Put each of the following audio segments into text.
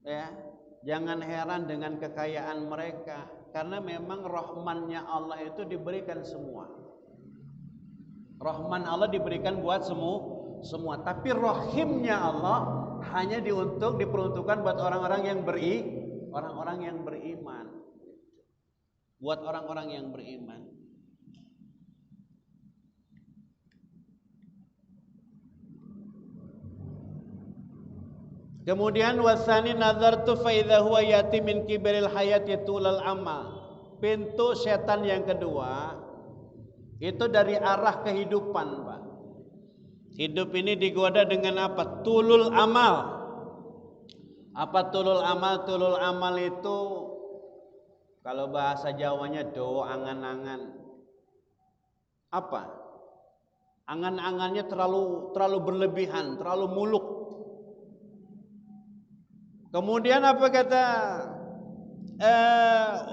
Ya, jangan heran dengan kekayaan mereka, karena memang rahmannya Allah itu diberikan semua. Rahman Allah diberikan buat semua, tapi rahimnya Allah hanya diperuntukkan buat orang-orang yang beriman. Buat orang-orang yang beriman. Kemudian wasani nazartu fa idza huwa yati min kibril hayati tulal amal. Pintu setan yang kedua itu dari arah kehidupan, Pak. Hidup ini digoda dengan apa? Tulul amal. Apa tulul amal? Tulul amal itu kalau bahasa Jawanya do angan-angan. Apa? Angan-angannya terlalu berlebihan, terlalu muluk. Kemudian apa kata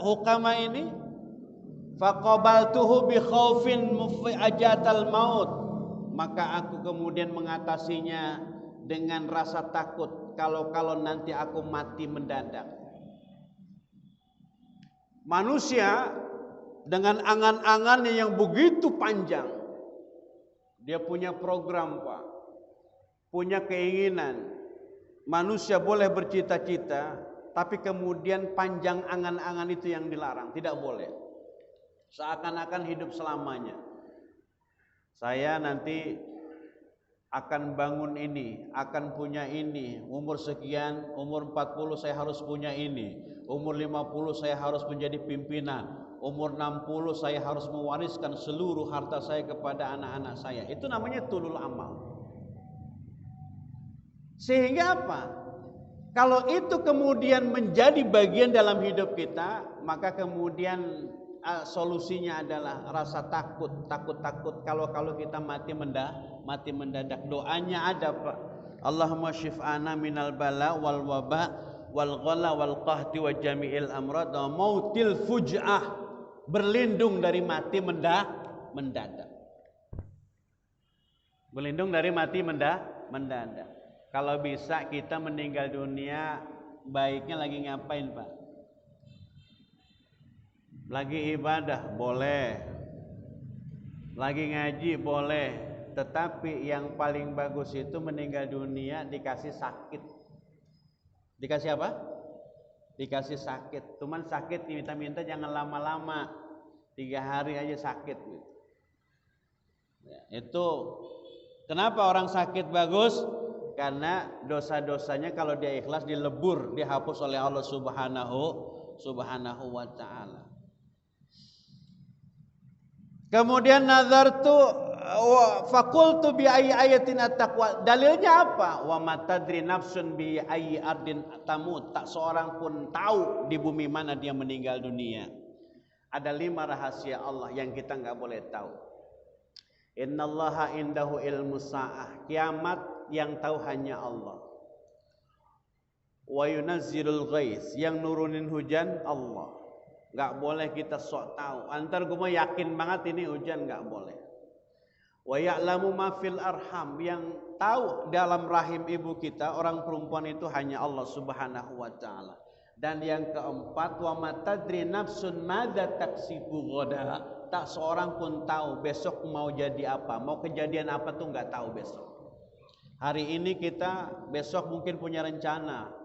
hukama ini? Faqabaltuhu bi khaufin mufi'ajatal maut. Maka aku kemudian mengatasinya dengan rasa takut kalau nanti aku mati mendadak. Manusia dengan angan-angannya yang begitu panjang, dia punya program, Pak, punya keinginan. Manusia boleh bercita-cita, tapi kemudian panjang angan-angan itu yang dilarang, tidak boleh. Seakan-akan hidup selamanya. Saya nanti akan bangun ini, akan punya ini, umur sekian, umur 40 saya harus punya ini, umur 50 saya harus menjadi pimpinan, umur 60 saya harus mewariskan seluruh harta saya kepada anak-anak saya. Itu namanya tulul amal. Sehingga apa? Kalau itu kemudian menjadi bagian dalam hidup kita, maka kemudian solusinya adalah rasa takut kalau kita mati mendadak. Doanya ada, Pak. Allahumma syif'ana minal bala wal waba wal ghala wal qahti wa jami'il amrad wa mautil fuj'ah. Berlindung dari mati mendadak. Berlindung dari mati mendadak. Kalau bisa kita meninggal dunia baiknya lagi ngapain, Pak? Lagi ibadah boleh, lagi ngaji boleh, tetapi yang paling bagus itu meninggal dunia dikasih sakit. Dikasih apa? Dikasih sakit. Cuman sakit minta-minta jangan lama-lama, 3 hari aja sakit gitu. Ya, itu kenapa orang sakit bagus? Karena dosa-dosanya kalau dia ikhlas dilebur, dihapus oleh Allah Subhanahu wa ta'ala. Kemudian nazartu faqultu bi ayyi ayatin at-taqwa. Dalilnya apa? Wa matadri nafsun bi ayyi ardin tamut. Tak seorang pun tahu di bumi mana dia meninggal dunia. Ada 5 rahasia Allah yang kita enggak boleh tahu. Innallaha indahu ilmus saah. Kiamat yang tahu hanya Allah. Wa yunazzilul ghais, yang nurunin hujan Allah. Enggak boleh kita sok tahu. Antar gue mah yakin banget ini hujan, enggak boleh. Wa ya'lamu ma fil arham, yang tahu dalam rahim ibu kita orang perempuan itu hanya Allah Subhanahu wa taala. Dan yang keempat, wa matadri nafsun madza taksibu ghadan. Tak seorang pun tahu besok mau jadi apa, mau kejadian apa tuh enggak tahu besok. Hari ini kita, besok mungkin punya rencana.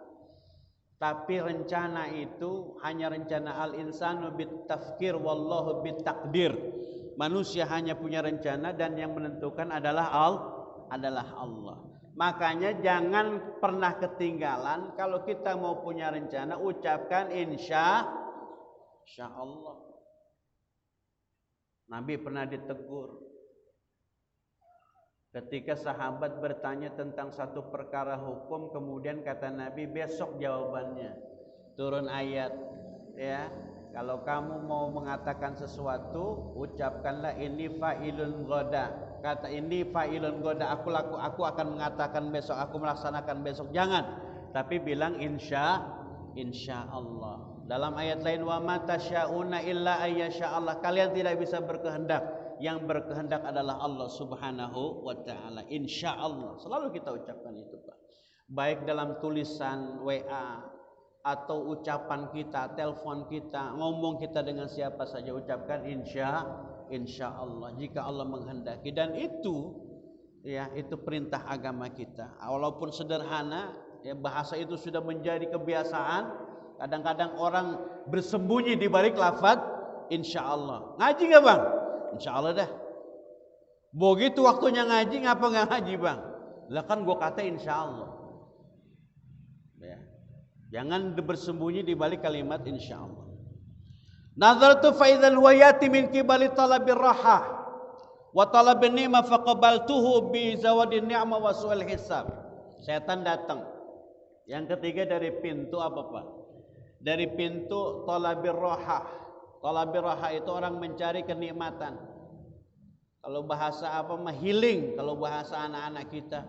Tapi rencana itu hanya rencana al-insanu bit-tafkir wallahu bit-takdir. Manusia hanya punya rencana dan yang menentukan adalah Allah. Makanya jangan pernah ketinggalan kalau kita mau punya rencana, ucapkan insya Allah. Nabi pernah ditegur ketika sahabat bertanya tentang satu perkara hukum, kemudian kata Nabi, besok jawabannya. Turun ayat, ya. Kalau kamu mau mengatakan sesuatu, ucapkanlah ini fa'ilun ghoda. Kata ini fa'ilun ghoda, aku akan mengatakan besok, aku melaksanakan besok. Jangan, tapi bilang insya Allah. Dalam ayat lain, wa ma tasyauna illa ayyasha Allah. Kalian tidak bisa berkehendak, yang berkehendak adalah Allah Subhanahu wa ta'ala. Insya Allah. Selalu kita ucapkan itu, Pak. Baik dalam tulisan WA, atau ucapan kita, telepon kita, ngomong kita dengan siapa saja ucapkan insya Allah jika Allah menghendaki. Dan itu ya, itu perintah agama kita. Walaupun sederhana, ya bahasa itu sudah menjadi kebiasaan. Kadang-kadang orang bersembunyi di balik lafaz insya Allah. Ngaji nggak bang? Insya Allah dah. Begitu waktunya ngaji, ngapa nggak ngaji bang? Lah kan gua kata insya Allah. Ya. Jangan bersembunyi di balik kalimat insya Allah. Nazartu fa idzal huwa yati min qibali talabir rahah wa talabin ni'mah faqabaltuhu bi zawadin ni'mah wa su'al hisab. Setan datang. Yang ketiga dari pintu apa Pak? Dari pintu talabir rahah. Talabir rahah itu orang mencari kenikmatan. Kalau bahasa apa mah healing, kalau bahasa anak-anak kita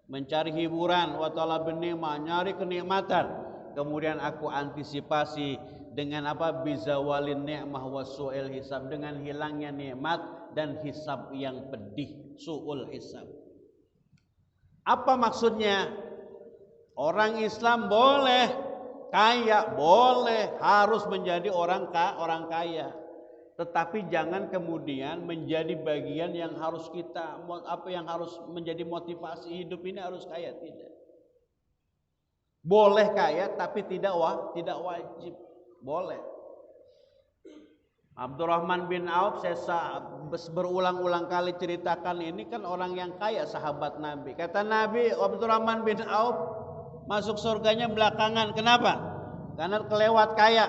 mencari hiburan, wa talabin ni'mah, nyari kenikmatan. Kemudian aku antisipasi dengan apa? Bizawalin ni'mah wa su'il hisab, dengan hilangnya nikmat dan hisab yang pedih, su'ul hisab. Apa maksudnya? Orang Islam boleh kaya, boleh harus menjadi orang kaya. Tetapi jangan kemudian menjadi bagian yang harus kita yang harus menjadi motivasi hidup ini harus kaya, tidak. Boleh kaya tapi tidak wajib. Boleh. Abdurrahman bin Auf, saya berulang-ulang kali ceritakan ini, kan orang yang kaya, sahabat Nabi. Kata Nabi, Abdurrahman bin Auf masuk surganya belakangan. Kenapa? Karena kelewat kaya.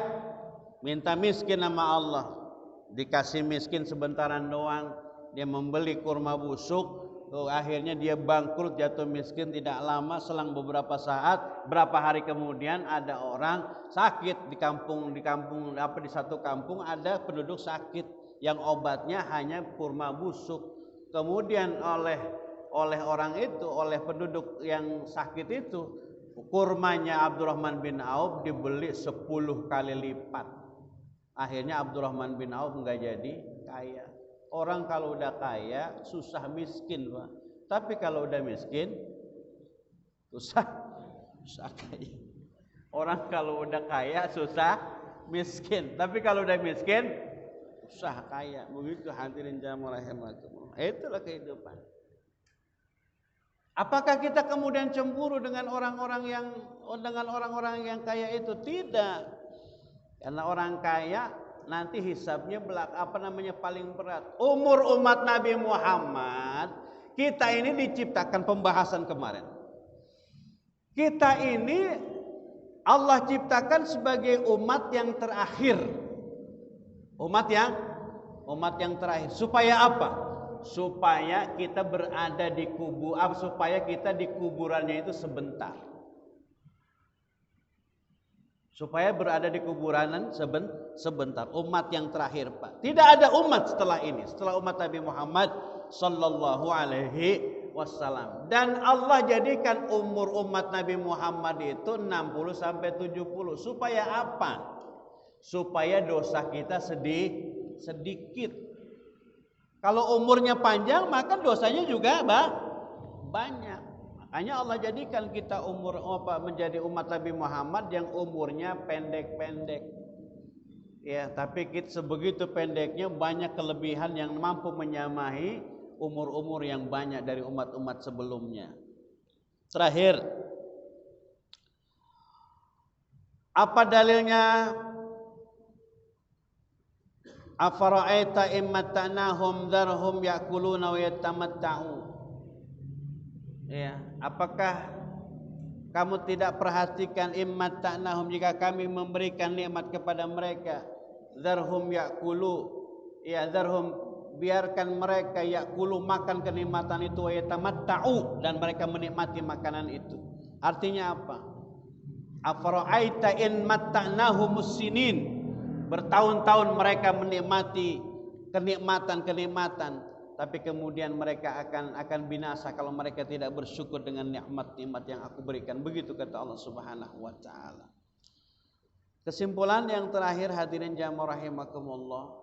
Minta miskin sama Allah. Dikasih miskin sebentaran doang. Dia membeli kurma busuk. Akhirnya dia bangkrut, jatuh miskin. Tidak lama, selang beberapa saat, berapa hari kemudian ada orang sakit di satu kampung ada penduduk sakit yang obatnya hanya kurma busuk. Kemudian oleh orang itu, oleh penduduk yang sakit itu, kurmanya Abdurrahman bin Auf dibeli 10 kali lipat. Akhirnya Abdurrahman bin Auf enggak jadi kaya. Orang kalau udah kaya susah miskin, Pak. Tapi kalau udah miskin susah kaya. Orang kalau udah kaya susah miskin. Tapi kalau udah miskin susah kaya. Begitu hadirin jamaah rahimakumullah. Itulah kehidupan. Apakah kita kemudian cemburu dengan orang-orang yang kaya itu? Tidak. Karena orang kaya nanti hisabnya paling berat. Umur umat Nabi Muhammad, kita ini diciptakan, pembahasan kemarin. Kita ini Allah ciptakan sebagai umat yang terakhir. Umat yang terakhir. Supaya apa? Supaya kita berada di supaya kita di kuburannya itu sebentar. Supaya berada di kuburan sebentar. Umat yang terakhir, Pak. Tidak ada umat setelah ini, setelah umat Nabi Muhammad sallallahu alaihi wasallam. Dan Allah jadikan umur umat Nabi Muhammad itu 60 sampai 70. Supaya apa? Supaya dosa kita sedikit. Kalau umurnya panjang, maka dosanya juga banyak. Makanya Allah jadikan kita menjadi umat Nabi Muhammad yang umurnya pendek-pendek. Ya, tapi sebegitu pendeknya banyak kelebihan yang mampu menyamai umur-umur yang banyak dari umat-umat sebelumnya. Terakhir, apa dalilnya? Afara'aita immattanahum dharhum ya'kuluna wa yatamatta'u. Ya, apakah kamu tidak perhatikan immattanahum, jika kami memberikan nikmat kepada mereka, dharhum ya'kulu, ya dharhum, biarkan mereka ya'kulu, makan kenikmatan itu, wa yatamatta'u, dan mereka menikmati makanan itu. Artinya apa? Afara'aita in matta'nahumus sinin, bertahun-tahun mereka menikmati kenikmatan, tapi kemudian mereka akan binasa kalau mereka tidak bersyukur dengan nikmat-nikmat yang aku berikan. Begitu kata Allah Subhanahu wa taala. Kesimpulan yang terakhir, hadirin jamaah rahimakumullah.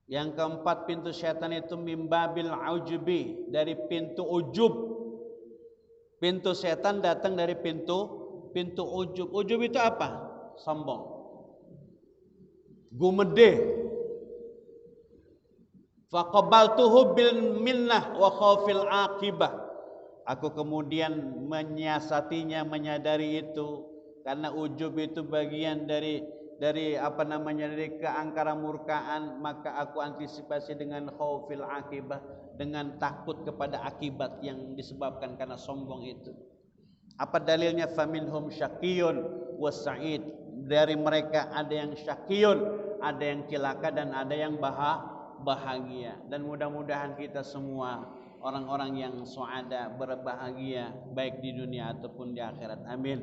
Yang keempat, pintu syaitan itu mimbabil aujubi, dari pintu ujub. Pintu setan datang dari pintu pintu ujub. Ujub itu apa? Sombong. Gumede. Faqabaltuhu bil minnah wa khawfil aqibah. Aku kemudian menyiasatinya, menyadari itu, karena ujub itu bagian dari keangkara murkaan, maka aku antisipasi dengan khaufil aqibah, dengan takut kepada akibat yang disebabkan karena sombong itu. Apa dalilnya? Faminhum syaqiyun was sa'id. Dari mereka ada yang syaqiyun, ada yang celaka, dan ada yang bahagia. Dan mudah-mudahan kita semua orang-orang yang suada, berbahagia baik di dunia ataupun di akhirat. Amin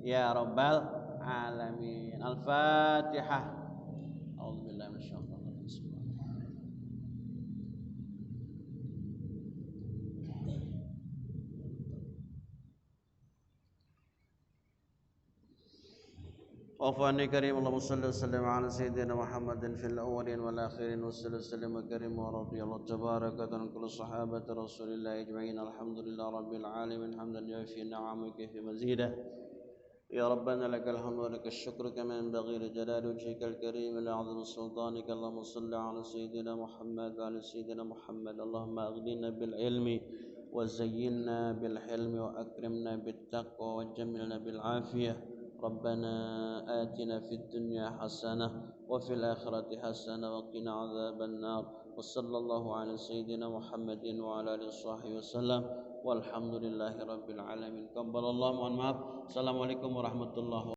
ya rabbal alamin. Al-Fatihah. A'udzubillahi minasyaitonir rajim. Afani karim, Allahumma salli wa sallim ala sayyidina Muhammadin fil awwalin wal akhirin, wa sallim wa karim wa radiyallahu tabaraka an kulli sahabati Rasulillah ajma'in. Alhamdulillah rabbil alamin, hamdan yafi ni'amahu fi mazidah. Ya Rabbana lakal hamdu wa lakal syukru kama yanbaghi li jalali wajhikal karim wa li'azimi sultanika. Allahumma salli ala sayyidina Muhammad wa ala sayyidina Muhammad. Allahumma aghnina bil ilmi wa zayyinna bil hilmi wa akrimna bit taqwa wa jammilna bil afiyah. ربنا آتنا في الدنيا حسنة وفي الآخرة حسنة وقنا عذاب النار. وصلى الله على سيدنا محمد وعلى آله وصحبه وسلم والحمد لله رب العالمين. قبل الله. Mohon maaf. Assalamualaikum warahmatullahi wabarakatuh.